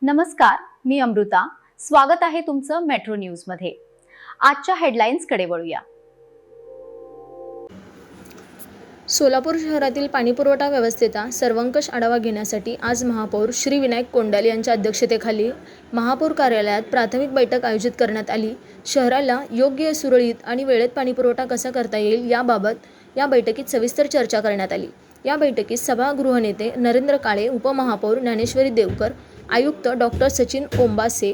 नमस्कार, मी अमृता. स्वागत आहे तुमचं मेट्रो न्यूज मध्ये. आजच्या हेडलाईन्सकडे वळूया. सोलापूर शहरातील पाणीपुरवठा व्यवस्थेचा सर्वंकष आढावा घेण्यासाठी आज महापौर श्री विनायक कोंडाल यांच्या अध्यक्षतेखाली महापौर कार्यालयात प्राथमिक बैठक आयोजित करण्यात आली. शहराला योग्य, सुरळीत आणि वेळेत पाणीपुरवठा कसा करता येईल याबाबत या बैठकीत सविस्तर चर्चा करण्यात आली. या बैठकीत सभागृहनेते नरेंद्र काळे, उपमहापौर ज्ञानेश्वरी देवकर, आयुक्त डॉक्टर सचिन ओंबासे,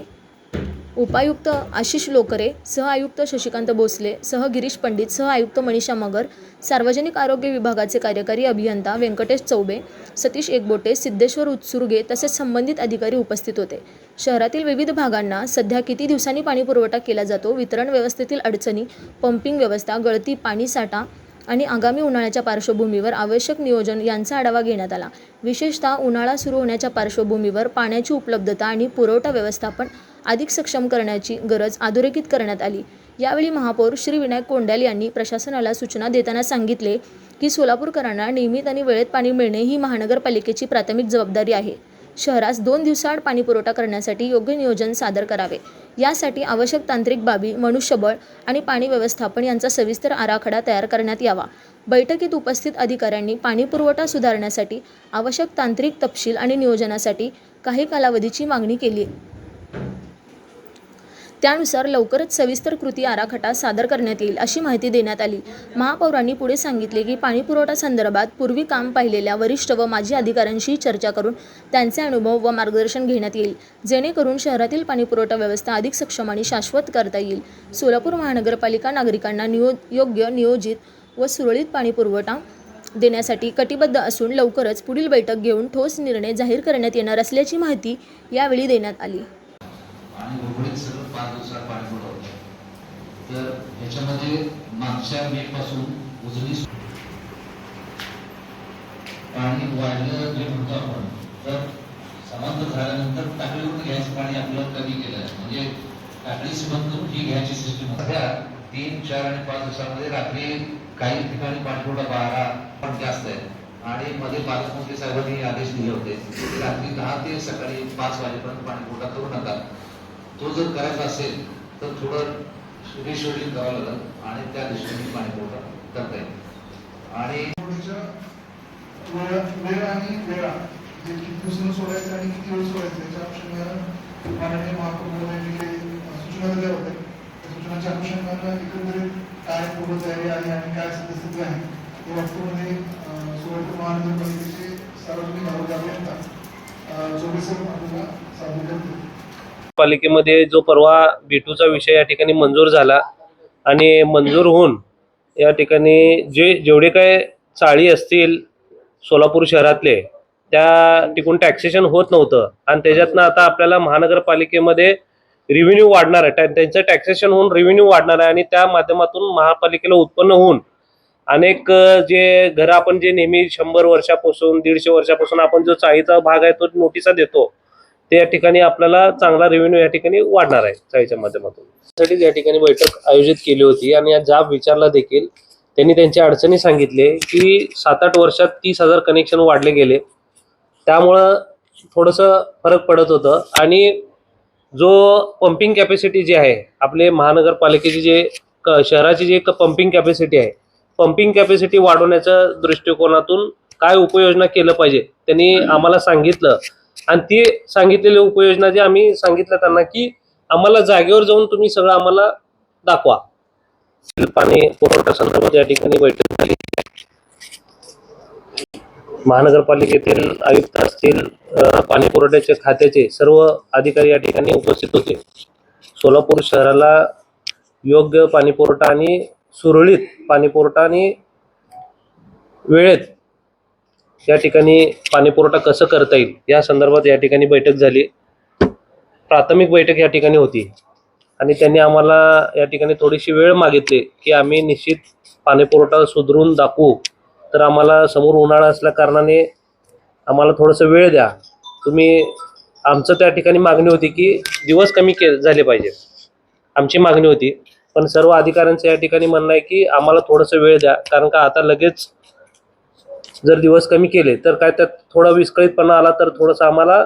उपायुक्त आशिष लोकरे, सहआयुक्त शशिकांत भोसले, गिरीश पंडित, सहआयुक्त मनीषा मगर, सार्वजनिक आरोग्य विभागाचे कार्यकारी अभियंता व्यंकटेश चौबे, सतीश एकबोटे, सिद्धेश्वर उत्सुर्गे तसेच संबंधित अधिकारी उपस्थित होते. शहरातील विविध भागांना सध्या किती दिवसांनी पाणीपुरवठा केला जातो, वितरण व्यवस्थेतील अडचणी, पंपिंग व्यवस्था, गळती, पाणीसाठा आणि आगामी उन्हाळ्याच्या पार्श्वभूमीवर आवश्यक नियोजन यांचा आढावा घेण्यात आला. विशेषतः उन्हाळा सुरू होण्याच्या पार्श्वभूमीवर पाण्याची उपलब्धता आणि पुरवठा व्यवस्थापन अधिक सक्षम करण्याची गरज अधोरेखित करण्यात आली. यावेळी महापौर श्री विनायक कोंडाल यांनी प्रशासनाला सूचना देताना सांगितले की सोलापूरकरांना नियमित आणि वेळेत पाणी मिळणे ही महानगरपालिकेची प्राथमिक जबाबदारी आहे. शहरास 2 दिवसाआड पाणीपुरवठा करण्यासाठी योग्य नियोजन सादर करावे. यासाठी आवश्यक तांत्रिक बाबी, मनुष्यबळ आणि पाणी व्यवस्थापन यांचा सविस्तर आराखडा तयार करण्यात यावा. बैठकीत उपस्थित अधिकाऱ्यांनी पाणीपुरवठा सुधारण्यासाठी आवश्यक तांत्रिक तपशील आणि नियोजनासाठी काही कालावधीची मागणी केली. त्यानुसार लवकरच सविस्तर कृती आराखडा सादर करण्यात येईल अशी माहिती देण्यात आली. महापौरांनी पुढे सांगितले की पाणीपुरवठा संदर्भात पूर्वी काम पाहिलेल्या वरिष्ठ व माजी अधिकाऱ्यांशी चर्चा करून त्यांचे अनुभव व मार्गदर्शन घेण्यात येईल, जेणेकरून शहरातील पाणीपुरवठा व्यवस्था अधिक सक्षम आणि शाश्वत करता येईल. सोलापूर महानगरपालिका नागरिकांना योग्य, नियोजित व सुरळीत पाणीपुरवठा देण्यासाठी कटिबद्ध असून लवकरच पुढील बैठक घेऊन ठोस निर्णय जाहीर करण्यात येणार असल्याची माहिती यावेळी देण्यात आली. आणि उर्वरित सगळं 5 दिवसात पाणी पुरवठा. तर ह्याच्यामध्ये मागच्या मे पासून उजनी पाणी वाढलं जे म्हणतो आपण, तर समांतर झाल्यानंतर टाकळीवरून घ्यायचं पाणी आपलं कमी केलं, म्हणजे टाकळी सीमंत करून ही घ्यायची सिस्टीम. सध्या 3, 4 आणि 5 दिवसामध्ये रात्री काही ठिकाणी पाणीपुरवठा 12 पण जास्त आहे. आणि मध्ये पालकमंत्री साहेबांनी आदेश दिले होते की रात्री 10 ते सकाळी 5 वाजेपर्यंत पाणीपुरवठा करू नका. तो जर करायचा असेल तर थोडं रिशेड्यूलिंग करावं लागेल आणि त्या दृष्टीने पाणीपुरवठा करता येईल. आणि वेळ आणि वेळा जे किती दिवसांना सोडायचं आणि किती वेळ सोडायचं याच्या अनुषंगानं माननीय महापौर महोदयांनी काही सूचना दिल्या होत्या. त्या सूचनाच्या अनुषंगानं एकंदरीत काय पूर्वतयारी आहे आणि काय सद्यस्थिती आहे हे वास्तवामध्ये सोलापूर महानगरपालिकेचे सार्वजनिक आरोग्य अभियंता चौबे सर आपल्याला सादर करतील. पालिकेमध्ये जो परवा B2चा विषय या ठिकाणी मंजूर झाला आणि मंजूर होऊन या ठिकाणी जेवढे काय चाळी असतील सोलापूर शहरातले, त्या ठिकाणी टॅक्सेशन होत नव्हतं आणि त्याच्यातनं आता आपल्याला महानगरपालिकेमध्ये रेव्हेन्यू वाढणार आहे. त्यांचं टॅक्सेशन होऊन रेव्हेन्यू वाढणार आहे आणि त्या माध्यमातून महापालिकेला उत्पन्न होऊन अनेक जे घरं आपण जे नेहमी 100 वर्षापासून 150 वर्षापासून आपण जो चाळीचा भाग आहे तो नोटिसा देतो, त्या ठिकाणी आपल्याला चांगला रेव्हेन्यू या ठिकाणी वाढणार आहे चाळीच्या माध्यमातून. त्यासाठी या ठिकाणी बैठक आयोजित केली होती आणि या जाब विचारला देखील त्यांनी त्यांच्या अडचणी सांगितले की 7-8 वर्षात 30,000 कनेक्शन वाढले गेले, त्यामुळं थोडंसं फरक पडत होतं. आणि जो पंपिंग कॅपॅसिटी जी आहे आपले महानगरपालिकेची जे शहराची जी पंपिंग कॅपॅसिटी आहे, पंपिंग कॅपॅसिटी वाढवण्याच्या दृष्टिकोनातून काय उपाययोजना केलं पाहिजे त्यांनी आम्हाला सांगितलं. आणि ती सांगितलेली उपाययोजना जे आम्ही सांगितलं त्यांना की आम्हाला जागेवर जाऊन तुम्ही सगळं आम्हाला दाखवा. पाणी पुरवठा संदर्भात या ठिकाणी बैठक झाली. महानगरपालिकेतील आयुक्त असतील, पाणी पुरवठ्याचे खात्याचे सर्व अधिकारी या ठिकाणी उपस्थित होते. सोलापूर शहराला योग्य पाणी पुरवठा आणि सुरळीत पाणी पुरवठा आणि वेळेत या ठिकाणी पाणीपुरवठा कसं करता येईल या संदर्भात या ठिकाणी बैठक झाली. प्राथमिक बैठक या ठिकाणी होती आणि त्यांनी आम्हाला या ठिकाणी थोडीशी वेळ मागितली की आम्ही निश्चित पाणीपुरवठा सुधरून दाखवू, तर आम्हाला समोर उन्हाळा असल्या कारणाने आम्हाला थोडंसं वेळ द्या तुम्ही. आमचं त्या ठिकाणी मागणी होती की दिवस कमी झाले पाहिजे, आमची मागणी होती. पण सर्व अधिकाऱ्यांचं या ठिकाणी म्हणणं आहे की आम्हाला थोडंसं वेळ द्या, कारण का आता लगेच जर दिवस कमी केले तर काय त्यात थोडा विस्कळीतपणा आला तर थोडंसं आम्हाला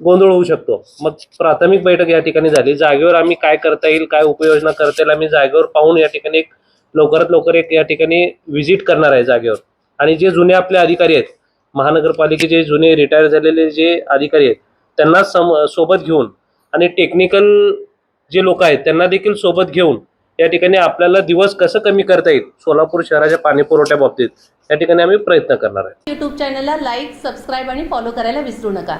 गोंधळ होऊ शकतो. मग प्राथमिक बैठक या ठिकाणी झाली. जागेवर आम्ही काय करता येईल, काय उपाययोजना करता येईल, आम्ही जागेवर पाहून या ठिकाणी एक लवकरात लवकर एक या ठिकाणी व्हिजिट करणार आहे जागेवर. आणि जे जुने आपले अधिकारी आहेत, महानगरपालिकेचे जुने रिटायर झालेले जे अधिकारी आहेत, त्यांना सोबत घेऊन आणि टेक्निकल जे लोक आहेत त्यांना देखील सोबत घेऊन या ठिकाणी आपल्याला दिवस कसं कमी करता येईल सोलापूर शहराच्या पाणी पुरवठ्या बाबतीत या ठिकाणी आम्ही प्रयत्न करणार आहे. यूट्यूब चॅनलला लाईक, सबस्क्राईब आणि फॉलो करायला विसरू नका.